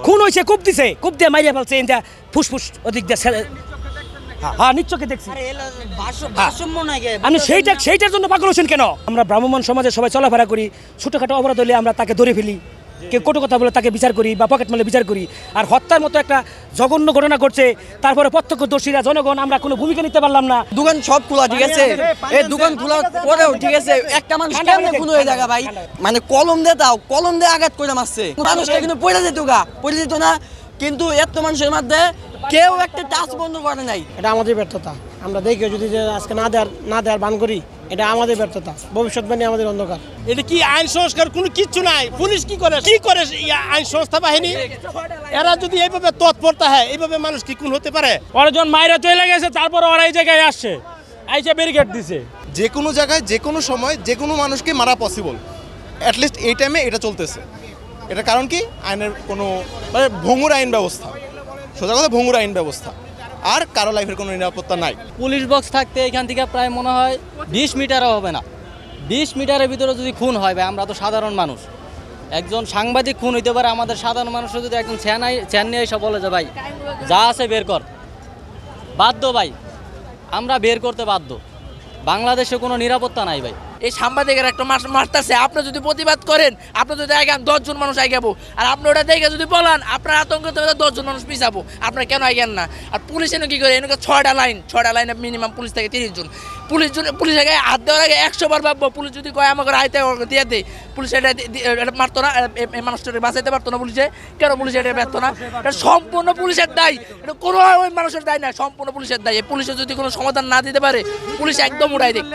খুন হয়েছে, কূপ দিছে, কূপ দিয়ে মাইরিয়া ফেলছে, এটা ফুসফুস ওদিক দিয়ে হ্যাঁ নিশ্চয়ই দেখছি। আপনি সেইটার জন্য পাগল হচ্ছেন কেন? আমরা ব্রাহ্মণ সমাজে সবাই চলাফেরা করি, ছোটোখাটো অপরাধ হলে আমরা তাকে ধরে ফেলি, কেউ কটু কথা বলে তাকে বিচার করি বা পকেট মারলে বিচার করি। আর হত্যার মতো একটা জঘন্য ঘটনা ঘটছে, তারপরে প্রত্যক্ষদর্শীরা জনগণ আমরা কোনো ভূমিকা নিতে পারলাম না। দোকান সব খোলা, ঠিক আছে, এই দোকান খোলার পরেও ঠিক আছে একটা মানুষ কেমনে খুন হয়ে যায় ভাই? মানে কলম দিয়ে দাও, কলম দিয়ে আঘাত করে মারছে মানুষটা, কিন্তু পড়ে যেত না, কিন্তু এত মানুষের মধ্যে কেউ একটা টাচ বন্ধ করে নাই। এটা আমাদের ব্যর্থতা। আমরা দেখি যদি আজকে না দেওয়ার বান করি, এটা আমাদের ব্যর্থতা, ভবিষ্যৎবাণী আমাদের অন্ধকার। এটা কি আইন সংস্কার কোনো কিচ্ছু নাই। পুলিশ কি করে আইন সংস্থা বাহিনী, এরা যদি এইভাবে তৎপরতা হয়, এইভাবে মানুষ কি খুন হতে পারে? ওরা মাইরা চলে গেছে, তারপর ওরা এই জায়গায় আসছে, আইসা ব্যারিকেড দিছে। যে কোনো জায়গায় যে কোনো সময় যে কোনো মানুষকে মারা পসিবল, অ্যাটলিস্ট এই টাইমে এটা চলতেছে। এটা কারণ কি? আইনের কোনো মানে ভঙ্গুর আইন ব্যবস্থা, সোজা কথা ভঙ্গুর আইন ব্যবস্থা, আর কারো লাইফের কোনো নিরাপত্তা নাই। পুলিশ বক্স থাকতে এখান থেকে প্রায় মনে হয় 20 মিটারও হবে না। 20 মিটারের ভিতরে যদি খুন হয় ভাই, আমরা তো সাধারণ মানুষ, একজন সাংবাদিক খুন হইতে পারে, আমাদের সাধারণ মানুষের যদি একজন চ্যান নিয়ে এসে বলে যে ভাই যা আছে বের কর, বাধ্য ভাই, আমরা বের করতে বাধ্য। বাংলাদেশে কোনো নিরাপত্তা নাই ভাই। এই সাংবাদিকের একটা মারতেছে, আপনি যদি প্রতিবাদ করেন, আপনি যদি আগান 10 জন মানুষ আগাবো, আর আপনি ওটা দেখে যদি বলেন আপনার আতঙ্ক 10 জন মানুষ পিছাবো, আপনার কেন আগান না? আর পুলিশ এনে কি করে? এনে 6টা লাইনে মিনিমাম পুলিশ থাকে 30 জন। পুলিশ আগে হাত দেওয়ার আগে 100 বার ভাববো। পুলিশ যদি কয় আমাকে আইতে দিয়ে দেয়, পুলিশ এটা মারতো না, এই মানুষটাকে বাঁচাইতে পারতো না পুলিশে। কেন পুলিশ এটা ব্যর্থ না? এটা সম্পূর্ণ পুলিশের দায়, এটা কোনো ওই মানুষের দায় না, সম্পূর্ণ পুলিশের দায়। পুলিশের যদি কোনো সমাধান না দিতে পারে, পুলিশ একদম উড়াই দেয়,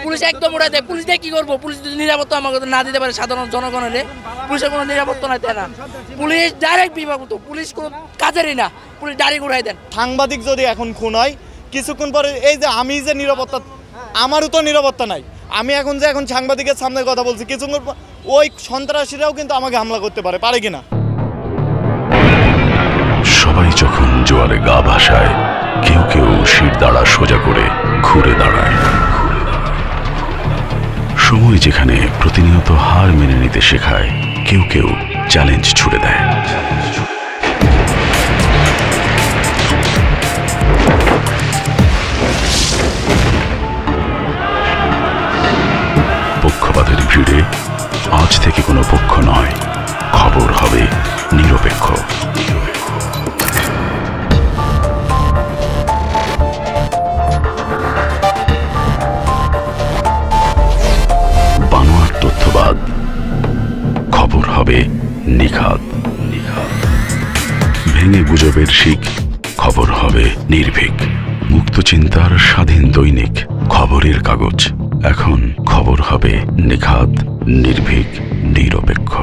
পুলিশ একদম উড়াই দেয়। পুলিশ দিয়ে কী করবো? পুলিশ যদি নিরাপত্তা আমাকে না দিতে পারে সাধারণ জনগণের, পুলিশের কোনো নিরাপত্তা নাই, তাই না? পুলিশ ডাইরেক্ট বিভাগত, পুলিশ কোনো কাজেরই না, পুলিশ ডাইরেক্ট উড়াই দেন। সাংবাদিক যদি এখন খুন হয়, কিছুক্ষণ পরে এই যে আমি যে নিরাপত্তা, আমারও তো নিরাপত্তা নাই। আমি এখন সাংবাদিকের সামনে কথা বলছি, কিছুক্ষণ ওই সন্ত্রাসীরাও কিন্তু আমাকে হামলা করতে পারে কিনা? সবাই যখন জোয়ারে গা ভাসায়, কেউ কেউ শির দাঁড়া সোজা করে ঘুরে দাঁড়ায়। সময় যেখানে প্রতিনিয়ত হার মেনে নিতে শেখায়, কেউ কেউ চ্যালেঞ্জ ছুড়ে দেয়। পক্ষপাতের ভিড়ে আজ থেকে কোনো পক্ষ নয়, খবর হবে নিরপেক্ষ। বানোয়াট তথ্যবাদ, খবর হবে নিখাত। ভেঙে গুজবের শিক, খবর হবে নির্ভীক। মুক্ত চিন্তার স্বাধীন দৈনিক খবরের কাগজ, এখন খবর হবে নিখাত, নির্ভীক, নিরপেক্ষ।